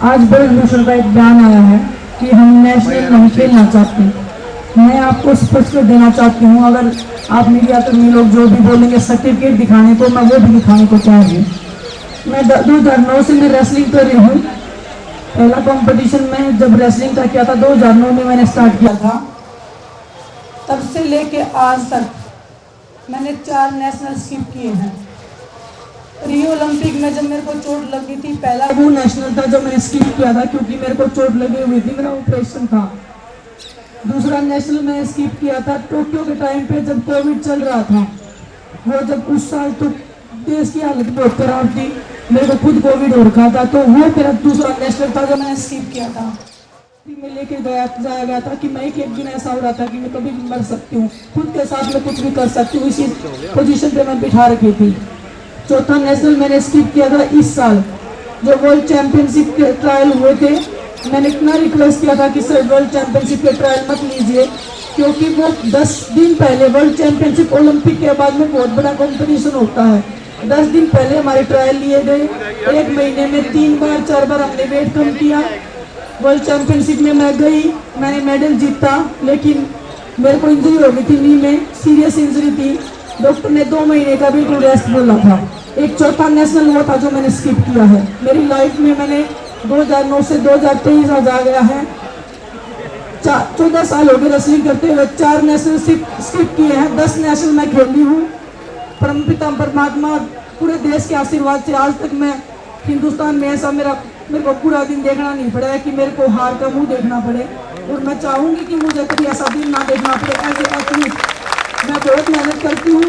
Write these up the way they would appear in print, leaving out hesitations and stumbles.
आज ब्रजभूषण का एक बयान आया है कि हम नेशनल नहीं खेलना चाहते। मैं आपको स्पष्ट कर देना चाहती हूँ, अगर आप मीडिया कर्मी लोग जो भी बोलेंगे सर्टिफिकेट दिखाने को, मैं वो भी दिखाने को चाहिए। मैं 2009 से मैं रेसलिंग कर रही हूँ। पहला कंपटीशन में जब रेसलिंग का किया था 2009 में मैंने स्टार्ट किया था, तब से लेके आज तक मैंने 4 नेशनल स्किप किए हैं। रियो ओलंपिक में जब मेरे को चोट लगी थी, पहला वो नेशनल था जो मैंने स्किप किया था क्योंकि मेरे को चोट लगी हुई थी, मेरा ऑपरेशन था। दूसरा नेशनल मैंने स्किप किया था टोक्यो के टाइम पे जब कोविड चल रहा था। वो जब उस साल तो देश की हालत बहुत खराब थी, मेरे को खुद कोविड हो रखा था, तो वो मेरा दूसरा नेशनल था जो मैंने स्किप किया था। मैं लेके जाया गया था कि मैं एक दिन ऐसा हो रहा था कि मैं कभी भी मर सकती हूँ, खुद के साथ में कुछ भी कर सकती हूँ, इसी पोजीशन पे मैं बिठा रखी थी। चौथा नेशनल मैंने स्किप किया था इस साल, जो वर्ल्ड चैंपियनशिप के ट्रायल हुए थे। मैंने इतना रिक्वेस्ट किया था कि सर वर्ल्ड चैंपियनशिप के ट्रायल मत लीजिए, क्योंकि वो 10 दिन पहले वर्ल्ड चैंपियनशिप ओलंपिक के बाद में बहुत बड़ा कंपटीशन होता है। 10 दिन पहले हमारे ट्रायल लिए गए, 1 महीने में 3 बार 4 बार हमने वेट कम किया। वर्ल्ड चैंपियनशिप में मैं गई, मैंने मेडल जीता, लेकिन मेरे को इंजरी हो गई थी, नी में सीरियस इंजरी थी। डॉक्टर ने 2 महीने का बिल्कुल रेस्ट बोला था। एक चौथा नेशनल वो था जो मैंने स्किप किया है। मेरी लाइफ में मैंने 2009 से 2023 आज आ गया है, 14 साल हो गए रेसलिंग करते हुए, 4 नेशनल स्किप किए हैं, 10 नेशनल मैं खेली हूँ। परमपिता परमात्मा पूरे देश के आशीर्वाद से आज तक मैं हिंदुस्तान में ऐसा मेरे को पूरा दिन देखना नहीं पड़ा है कि मेरे को हार का मुंह देखना पड़े, और मैं चाहूँगी कि मुझे कभी ऐसा दिन ना देखना पड़े। एज ए एथलीट मैं बहुत मेहनत करती हूँ,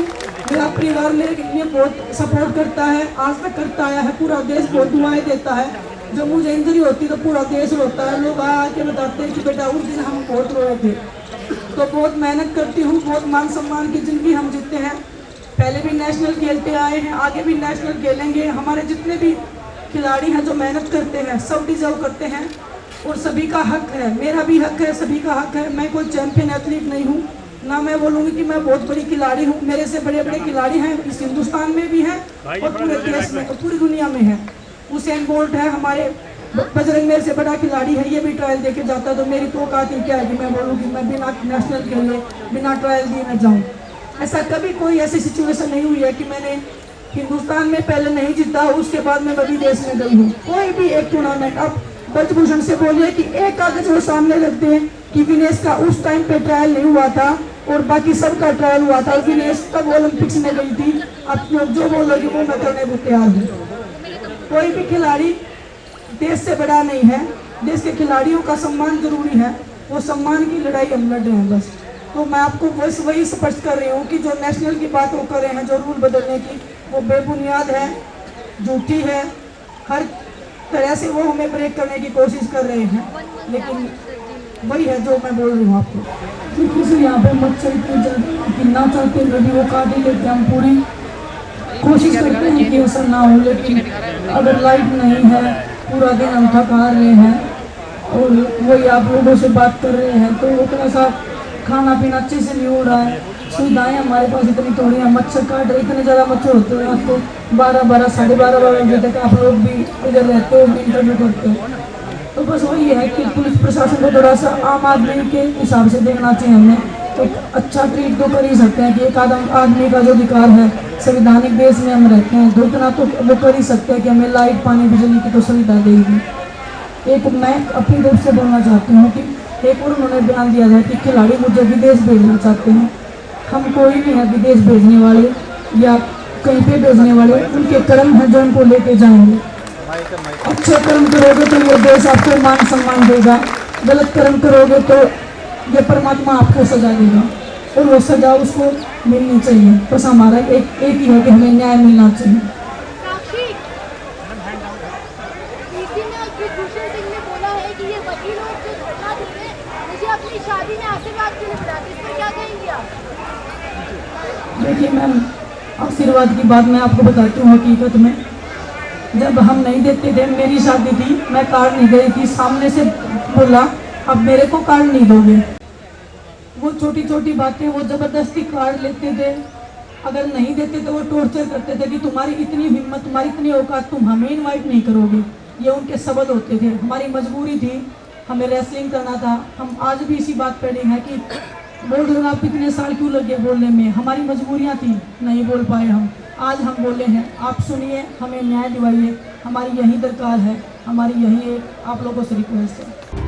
मेरा परिवार मेरे लिए बहुत सपोर्ट करता है, आज तक करता आया है, पूरा देश बहुत दुआएं देता है। जब मुझे इंजरी होती है तो पूरा देश रोता है, लोग आके बताते हैं कि बेटा उस दिन हम बहुत रोए थे। तो बहुत मेहनत करती हूँ, बहुत मान सम्मान की जिंदगी हम जीते हैं। पहले भी नेशनल खेलते आए हैं, आगे भी नेशनल खेलेंगे। हमारे जितने भी खिलाड़ी हैं जो मेहनत करते हैं सब डिजर्व करते हैं, और सभी का हक है, मेरा भी हक है, सभी का हक है। मैं कोई चैंपियन एथलीट नहीं हूँ, ना मैं बोलूँगी कि मैं बहुत बड़ी खिलाड़ी हूँ। मेरे से बड़े बड़े खिलाड़ी हैं, इस हिंदुस्तान में भी हैं और पूरे देश में और पूरी दुनिया में है। उसेन बोल्ट है हमारे, बजरंग मेरे से बड़ा खिलाड़ी है, ये भी ट्रायल देके जाता है। तो मेरी तो औकात ही क्या है कि मैं बोलूँ कि मैं बिना नेशनल खेले बिना ट्रायल दिए मैं जाऊँ। ऐसा कभी कोई ऐसी सिचुएशन नहीं हुई है कि मैंने हिंदुस्तान में पहले नहीं जीता, उसके बाद मैं विदेश में गई हूँ। कोई भी एक टूर्नामेंट, अब ब्रजभूषण से बोलिए कि एक कागज वो सामने रख दें कि विनेश का उस टाइम पे ट्रायल नहीं हुआ था और बाकी सबका ट्रायल हुआ था, विनेश तब ओलंपिक्स में गई थी। अब जो बोलोगे वो मैं करने को तैयार हूँ। कोई भी खिलाड़ी देश से बड़ा नहीं है, देश के खिलाड़ियों का सम्मान जरूरी है, वो सम्मान की लड़ाई हम लड़ रहे हैं बस। तो मैं आपको बस वही स्पष्ट कर रही हूँ कि जो नेशनल की बात वो कर रहे हैं, जो रूल बदलने की, वो बेबुनियाद है, झूठी है, हर तरह से वो हमें ब्रेक करने की कोशिश कर रहे हैं। लेकिन वही है जो मैं बोल रही हूँ आपको। किसी यहाँ पे मच्छर गिनना चाहते हैं, यदि वो काट ही लेते, हम पूरी कोशिश करते हैं कि ऐसा ना हो। लेकिन अगर लाइट नहीं है, पूरा दिन हम थका रहे हैं और वही आप लोगों से बात कर रहे हैं, तो उतना सा खाना पीना अच्छे से नहीं हो रहा है। सुविधाएं हमारे पास इतनी थोड़ी हैं, मच्छर काट रहे, इतने ज़्यादा मच्छर होते हैं। आपको 12 साढ़े 12 बजे तक आप लोग भी इधर रहते हो, इंटरव्यू करते हो। तो बस वही है कि पुलिस प्रशासन को थोड़ा सा आम आदमी के हिसाब से देखना चाहिए। हमें तो अच्छा ट्रीट तो कर ही सकते हैं कि एक आदमी का जो अधिकार है, संवैधानिक देश में हम रहते हैं, तो इतना तो वो कर ही सकते हैं कि हमें लाइट पानी बिजली की तो सुविधा देगी। एक मैं अपनी तरफ से बोलना चाहती हूँ कि एक और उन्होंने बयान दिया है कि खिलाड़ी मुझे विदेश भेजना चाहते हैं। हम कोई नहीं है विदेश भेजने वाले या कहीं पे भेजने वाले, उनके कर्म हैं जो उनको लेके जाएंगे। अच्छे कर्म करोगे तो ये देश आपको मान सम्मान देगा, गलत कर्म करोगे तो ये परमात्मा आपको सजा देगा, और वो सजा उसको मिलनी चाहिए। बस हमारा एक ही है कि हमें न्याय मिलना चाहिए। शादी में आशीर्वाद के लिए बुलाते, इस पर क्या कहेंगे आप? देखिए मैम, आशीर्वाद की बात मैं आपको बताती हूँ। हकीकत में जब हम नहीं देते थे, मेरी शादी थी, मैं कार्ड नहीं गई थी, सामने से बोला अब मेरे को कार्ड नहीं दोगे। वो छोटी छोटी बातें वो ज़बरदस्ती कार्ड लेते थे, अगर नहीं देते तो वो टॉर्चर करते थे कि तुम्हारी इतनी हिम्मत, तुम्हारी इतनी औकात, तुम हमें इनवाइट नहीं करोगे। ये उनके शब्द होते थे। हमारी मजबूरी थी, हमें रेसलिंग करना था। हम आज भी इसी बात पे अड़े हैं कि बोल रहे हो आप इतने साल क्यों लगे बोलने में, हमारी मजबूरियाँ थी, नहीं बोल पाए हम। आज हम बोले हैं, आप सुनिए, हमें न्याय दिवाइए, हमारी यही दरकार है, हमारी यही एक आप लोगों से रिक्वेस्ट है।